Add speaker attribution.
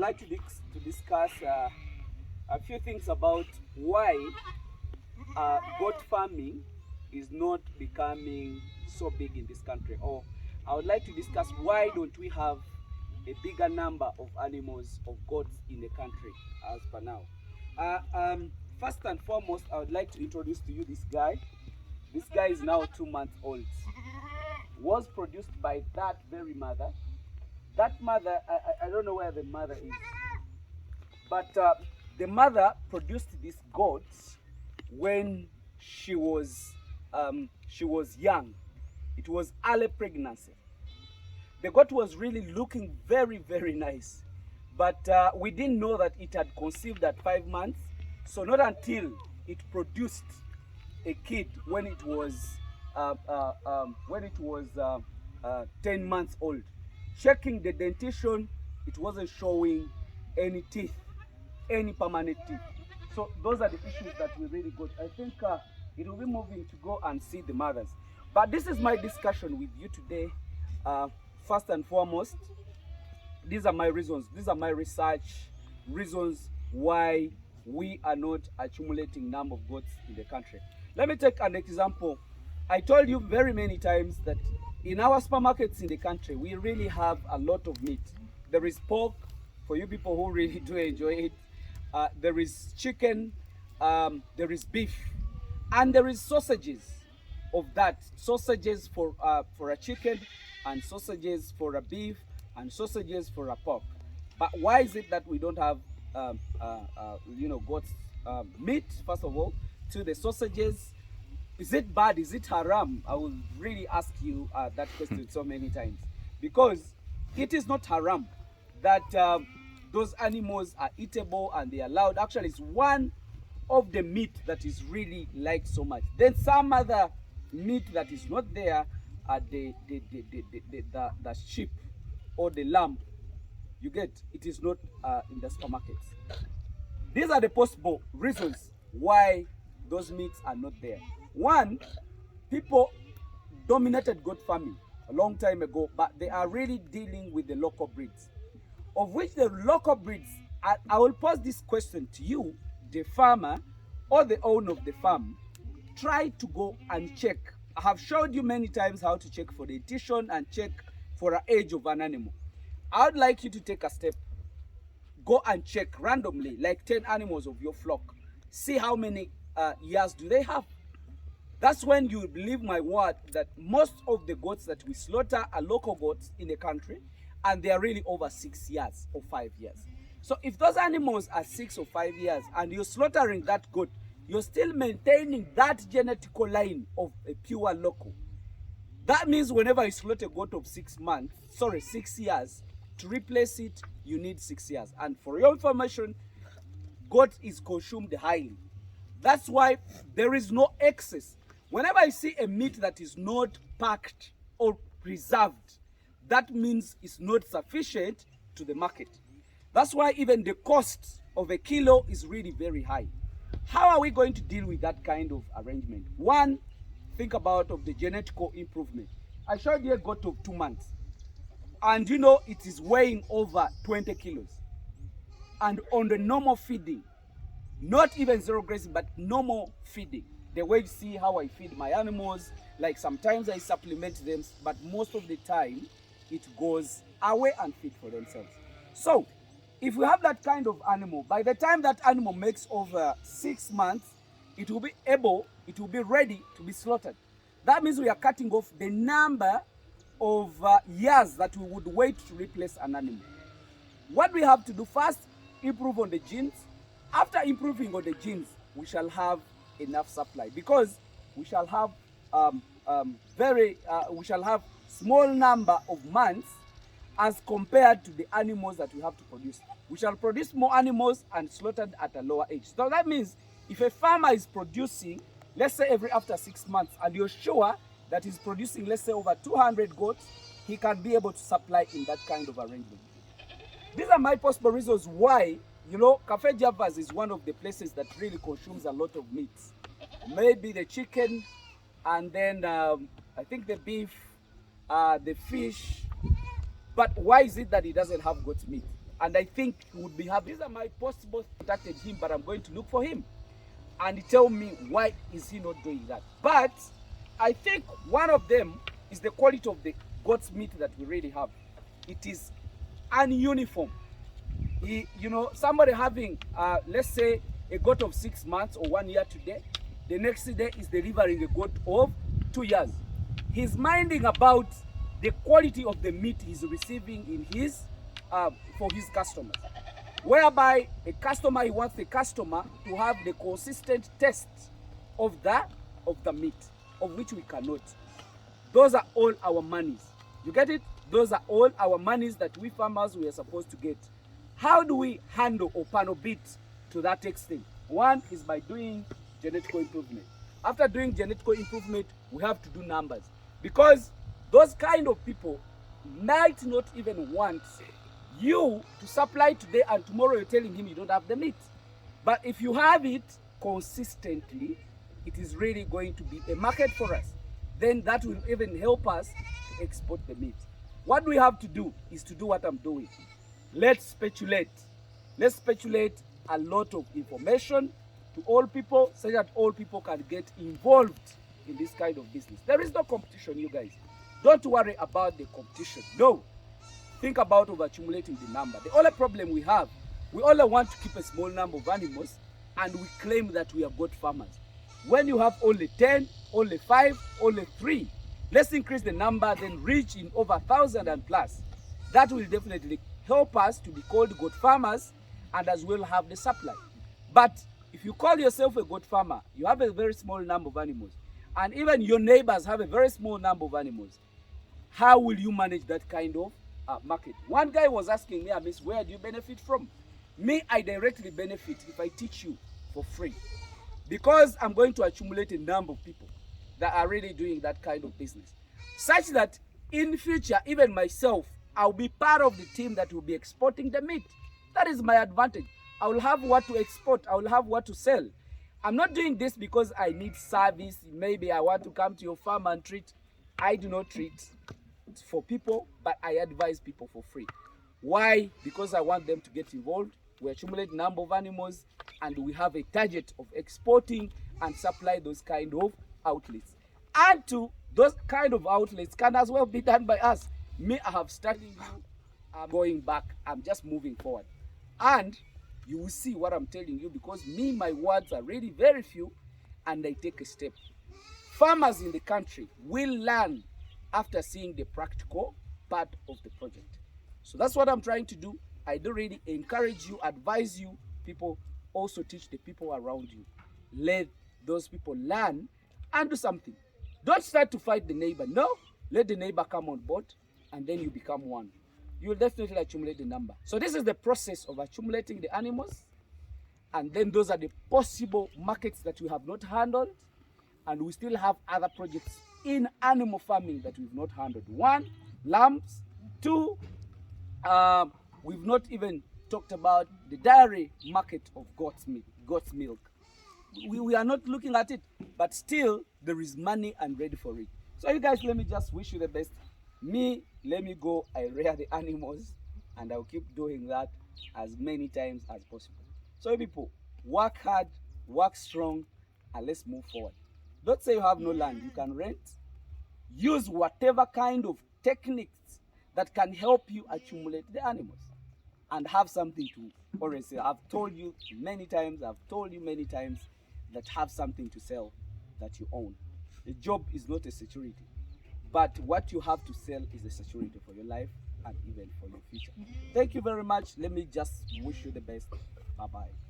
Speaker 1: like to discuss a few things about why goat farming is not becoming so big in this country. Or I would like to discuss why don't we have a bigger number of animals, of goats in the country as per now. First and foremost, I would like to introduce to you this guy. This guy is now 2 months old. Was produced by that very mother. That mother, I don't know where the mother is, but the mother produced these goats when she was young. It was early pregnancy. The goat was really looking very, very nice, but we didn't know that it had conceived at 5 months. So not until it produced a kid when it was 10 months old. Checking the dentition, it wasn't showing any teeth, any permanent teeth. So those are the issues that we really got. I think it will be moving to go and see the mothers. But this is my discussion with you today. First and foremost, these are my reasons. These are my research reasons why we are not accumulating number of goats in the country. Let me take an example. I told you very many times that in our supermarkets in the country, we really have a lot of meat. There is pork, for you people who really do enjoy it. There is chicken, there is beef, and there is sausages of that. Sausages for a chicken, and sausages for a beef, and sausages for a pork. But why is it that we don't have goat's meat, first of all, to the sausages? Is it bad? Is it haram? I will really ask you that question so many times, because it is not haram that those animals are eatable and they are allowed. Actually, it's one of the meat that is really liked so much. Then some other meat that is not there are the sheep or the lamb. You get, it is not in the supermarkets. These are the possible reasons why those meats are not there. One, people dominated goat farming a long time ago, but they are really dealing with the local breeds, of which the local breeds, I will pose this question to you, the farmer or the owner of the farm. Try to go and check. I have showed you many times how to check for the dentition and check for the age of an animal. I would like you to take a step. Go and check randomly, like 10 animals of your flock. See how many years do they have. That's when you believe my word that most of the goats that we slaughter are local goats in the country, and they are really over 6 years or 5 years. So if those animals are 6 or 5 years and you're slaughtering that goat, you're still maintaining that genetical line of a pure local. That means whenever you slaughter a goat of 6 years, to replace it, you need 6 years. And for your information, goat is consumed highly. That's why there is no excess. Whenever I see a meat that is not packed or preserved, that means it's not sufficient to the market. That's why even the cost of a kilo is really very high. How are we going to deal with that kind of arrangement? One, think about of the genetical improvement. I showed you a goat of 2 months, and it is weighing over 20 kilos. And on the normal feeding, not even zero grazing, but normal feeding, the way you see how I feed my animals, like sometimes I supplement them, but most of the time it goes away and feed for themselves. So if we have that kind of animal, by the time that animal makes over 6 months, it will be ready to be slaughtered. That means we are cutting off the number of years that we would wait to replace an animal. What we have to do first, improve on the genes. After improving on the genes, we shall have enough supply, because we shall have small number of months as compared to the animals that we have to produce. We shall produce more animals and slaughtered at a lower age. So that means if a farmer is producing, let's say after 6 months, and you're sure that he's producing, let's say, over 200 goats, he can be able to supply in that kind of arrangement. These are my possible reasons why, Cafe Javas is one of the places that really consumes a lot of meat. Maybe the chicken, and then I think the beef, the fish. But why is it that it doesn't have goat meat? And I think he would be happy. These are my possible. Contacted him, but I'm going to look for him and tell me why is he not doing that. But I think one of them is the quality of the goat's meat that we really have. It is ununiform. Somebody having, let's say, a goat of 6 months or 1 year today, the next day is delivering a goat of 2 years. He's minding about the quality of the meat he's receiving in his for his customers. Whereby he wants the customer to have the consistent taste of the meat, of which we cannot. Those are all our monies. You get it? Those are all our monies that we farmers we are supposed to get. How do we handle or panel beat to that extent? One is by doing genetical improvement. After doing genetical improvement, we have to do numbers. Because those kind of people might not even want you to supply today and tomorrow you're telling him you don't have the meat. But if you have it consistently, it is really going to be a market for us. Then that will even help us to export the meat. What we have to do is to do what I'm doing. Let's speculate. Let's speculate a lot of information to all people so that all people can get involved in this kind of business. There is no competition, you guys. Don't worry about the competition. No. Think about over-accumulating the number. The only problem we have, we only want to keep a small number of animals and we claim that we are goat farmers. When you have only 10, only 5, only 3, let's increase the number, then reach in over 1,000 and plus. That will definitely help us to be called goat farmers and as well have the supply. But if you call yourself a goat farmer, you have a very small number of animals, and even your neighbors have a very small number of animals, how will you manage that kind of market? One guy was asking me, Miss, where do you benefit from? Me, I directly benefit if I teach you for free. Because I'm going to accumulate a number of people that are really doing that kind of business. Such that in future, even myself, I'll be part of the team that will be exporting the meat. That is my advantage. I will have what to export. I will have what to sell. I'm not doing this because I need service. Maybe I want to come to your farm and treat. I do not treat for people, but I advise people for free. Why? Because I want them to get involved. We accumulate number of animals and we have a target of exporting and supply those kind of outlets. And to those kind of outlets can as well be done by us. Me, I have started you. I'm going back. I'm just moving forward. And you will see what I'm telling you because me, my words are really very few and I take a step. Farmers in the country will learn after seeing the practical part of the project. So that's what I'm trying to do. I do really encourage you, advise you, people, also teach the people around you. Let those people learn and do something. Don't start to fight the neighbor. No, let the neighbor come on board and then you become one. You will definitely accumulate the number. So this is the process of accumulating the animals. And then those are the possible markets that we have not handled. And we still have other projects in animal farming that we've not handled. 1, lambs. 2, we've not even talked about the dairy market of goat's milk. We are not looking at it, but still there is money and ready for it. So you guys, let me just wish you the best. Me, let me go, I rear the animals and I'll keep doing that as many times as possible. So people, work hard, work strong, and let's move forward. Don't say you have no land, you can rent. Use whatever kind of techniques that can help you accumulate the animals and have something to always say. I've told you many times that have something to sell that you own. A job is not a security, but what you have to sell is a security for your life and even for your future. Thank you very much. Let me just wish you the best. Bye-bye.